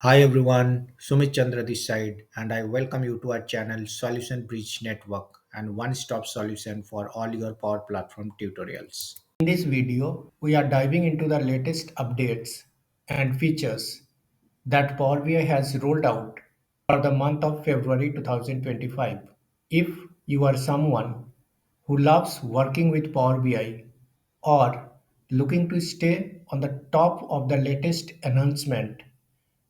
Hi everyone, Sumit Chandra this side, and I welcome you to our channel Solution Bridge Network and one-stop solution for all your Power Platform tutorials. In this video, we are diving into the latest updates and features that Power BI has rolled out for the month of February 2025. If you are someone who loves working with Power BI or looking to stay on the top of the latest announcement,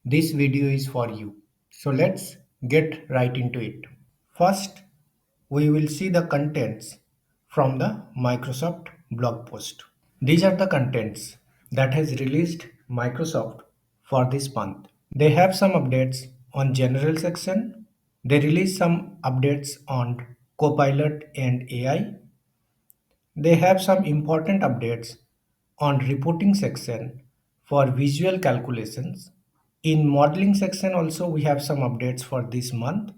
this video is for you. So let's get right into it. First, we will see the contents from the Microsoft blog post. These are the contents that has released Microsoft for this month. They have some updates on general section. They release some updates on Copilot and AI. They have some important updates on reporting section for visual calculations. In modeling section also we have some updates for this month.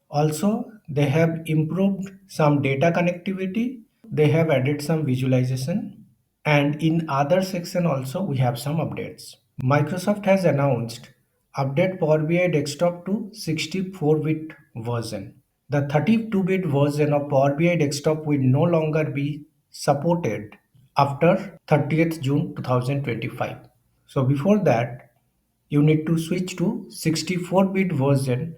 Also they have improved some data connectivity. They have added some visualization, and in other section also we have some updates. Microsoft has announced update Power BI desktop to 64-bit version. The 32-bit version of Power BI desktop will no longer be supported after 30th June 2025. So before that, you need to switch to 64-bit version,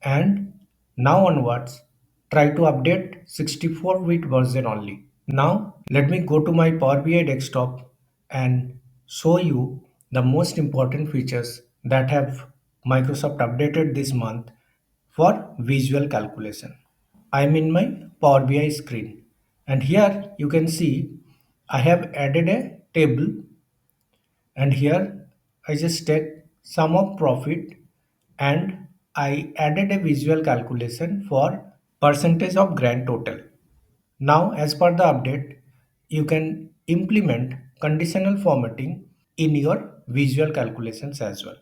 and now onwards try to update 64-bit version only. Now let me go to my Power BI desktop and show you the most important features that have Microsoft updated this month for visual calculation. I am in my Power BI screen, and here you can see I have added a table, and here I just take sum of profit, and I added a visual calculation for percentage of grand total. Now as per the update, you can implement conditional formatting in your visual calculations as well.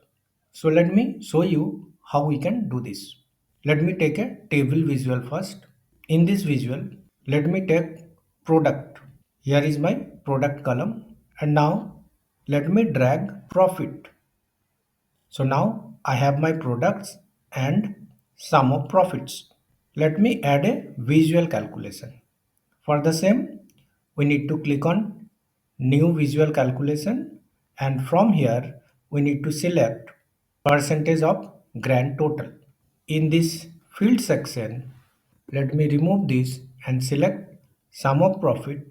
So let me show you how we can do this. Let me take a table visual first. In this visual, let me take product. Here is my product column, and now let me drag profit. So now I have my products and sum of profits. Let me add a visual calculation. For the same, we need to click on new visual calculation, and from here we need to select percentage of grand total. In this field section, let me remove this and select sum of profit.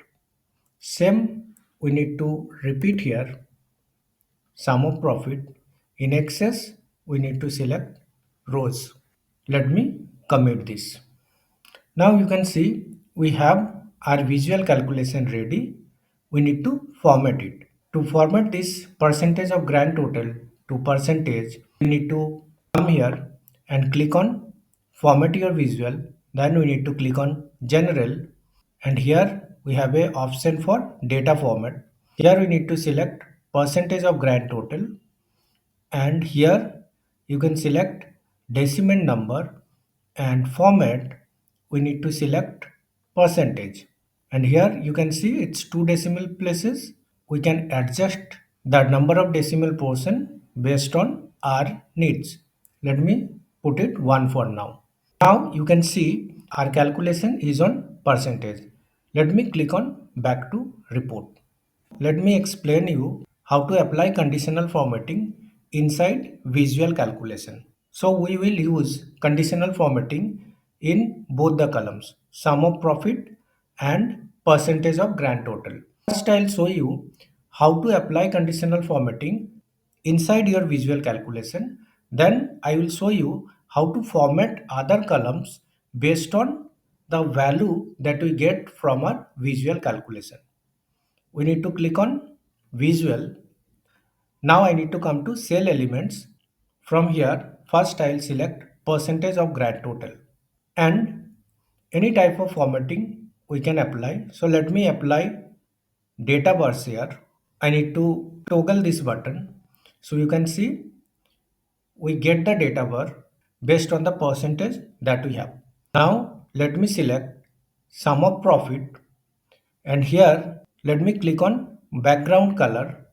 Same we need to repeat here, sum of profit. In excess, we need to select rows. Let me commit this. Now you can see we have our visual calculation ready. We need to format it. To format this percentage of grand total to percentage, we need to come here and click on format your visual. Then we need to click on general, and here we have a option for data format. Here we need to select percentage of grand total, and here you can select decimal number, and format we need to select percentage, and here you can see it's two decimal places. We can adjust the number of decimal portion based on our needs. Let me put it 1 for now. Now you can see our calculation is on percentage. Let me click on back to report. Let me explain you how to apply conditional formatting inside visual calculation. So we will use conditional formatting in both the columns, sum of profit and percentage of grand total. First I'll show you how to apply conditional formatting inside your visual calculation. Then I will show you how to format other columns based on the value that we get from our visual calculation. We need to click on visual. Now I need to come to cell elements. From here, first I will select percentage of grand total, and any type of formatting we can apply. So let me apply data bars here. I need to toggle this button. So you can see we get the data bar based on the percentage that we have. Now let me select sum of profit, and here let me click on background color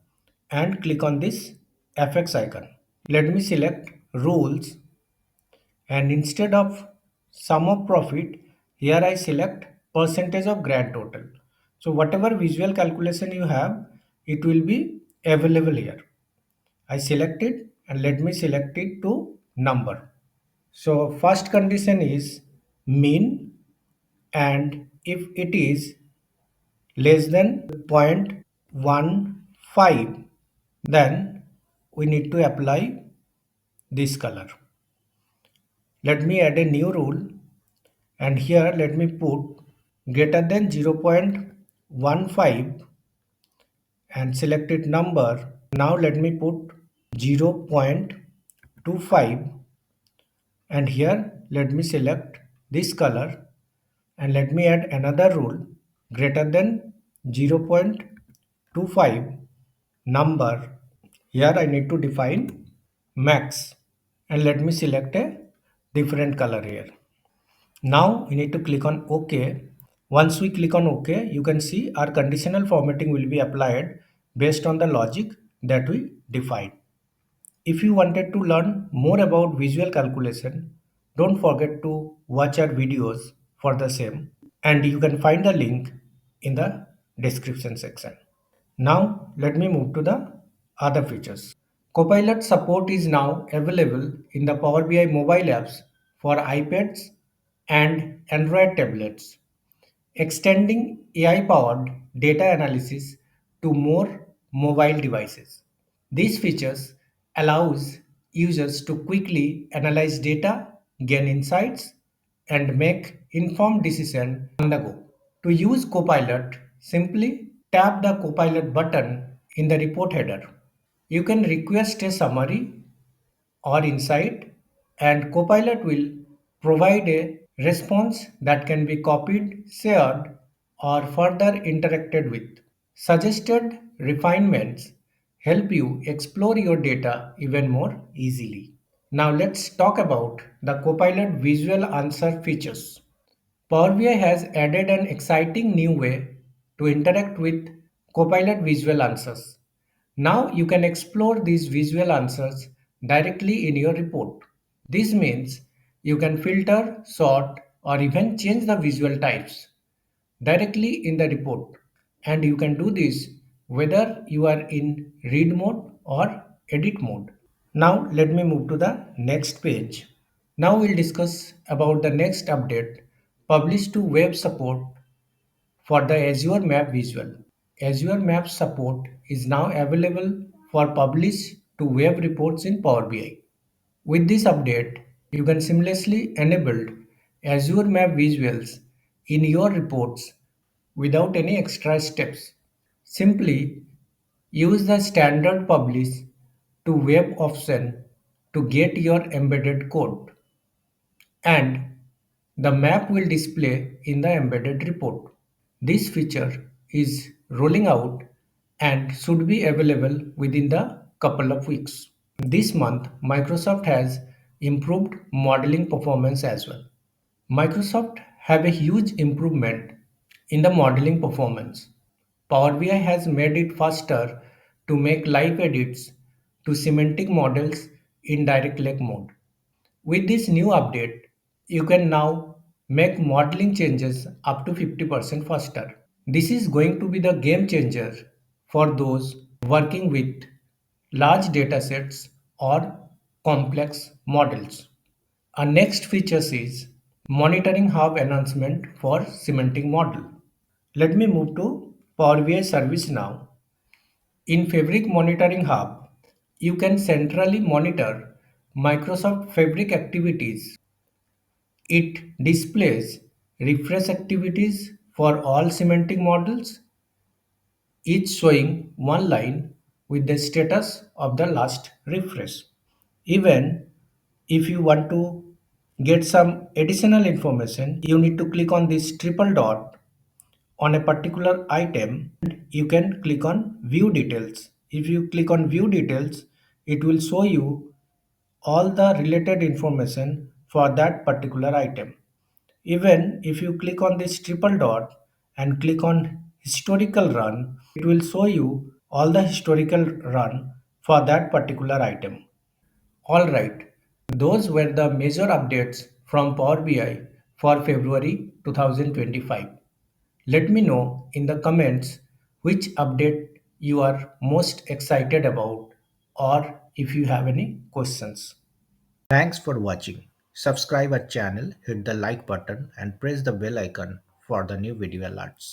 and click on this FX icon. Let me select rules, and instead of sum of profit, here I select percentage of grand total. So whatever visual calculation you have, it will be available here. I select it and let me select it to number. So first condition is mean, and if it is less than 0.15, then we need to apply this color. Let me add a new rule, and here let me put greater than 0.15 and select it number. Now let me put 0.25, and here let me select this color, and let me add another rule, greater than 0.25 number. Here I need to define max, and let me select a different color here. Now we need to click on OK. Once we click on OK, you can see our conditional formatting will be applied based on the logic that we defined. If you wanted to learn more about visual calculation, don't forget to watch our videos for the same, and you can find the link in the description section. Now let me move to the other features. Copilot support is now available in the Power BI mobile apps for iPads and Android tablets, extending AI-powered data analysis to more mobile devices. These features allows users to quickly analyze data, gain insights, and make informed decisions on the go. To use Copilot, simply tap the Copilot button in the report header. You can request a summary or insight, and Copilot will provide a response that can be copied, shared, or further interacted with. Suggested refinements help you explore your data even more easily. Now let's talk about the Copilot visual answer features. Power BI has added an exciting new way to interact with Copilot visual answers. Now you can explore these visual answers directly in your report. This means you can filter, sort, or even change the visual types directly in the report. And you can do this whether you are in read mode or edit mode. Now let me move to the next page. Now we'll discuss about the next update, publish to web support for the Azure Map Visual. Azure Map support is now available for publish to web reports in Power BI. With this update, you can seamlessly enable Azure Map visuals in your reports without any extra steps. Simply use the standard publish to web option to get your embedded code, and the map will display in the embedded report. This feature is rolling out and should be available within the couple of weeks. This month, Microsoft has improved modeling performance as well. Microsoft have a huge improvement in the modeling performance. Power BI has made it faster to make live edits to semantic models in direct lake mode. With this new update, you can now make modeling changes up to 50% faster. This is going to be the game changer for those working with large datasets or complex models. Our next feature is monitoring hub enhancement for semantic model. Let me move to Power BI service now. In Fabric Monitoring Hub, you can centrally monitor Microsoft Fabric activities. It displays refresh activities for all semantic models, each showing one line with the status of the last refresh. Even if you want to get some additional information, you need to click on this triple dot on a particular item. You can click on view details. If you click on view details, it will show you all the related information for that particular item. Even if you click on this triple dot and click on historical run, it will show you all the historical run for that particular item. All right. Those were the major updates from Power BI for February 2025. Let me know in the comments which update you are most excited about or if you have any questions. Thanks for watching. Subscribe our channel, hit the like button and press the bell icon for the new video alerts.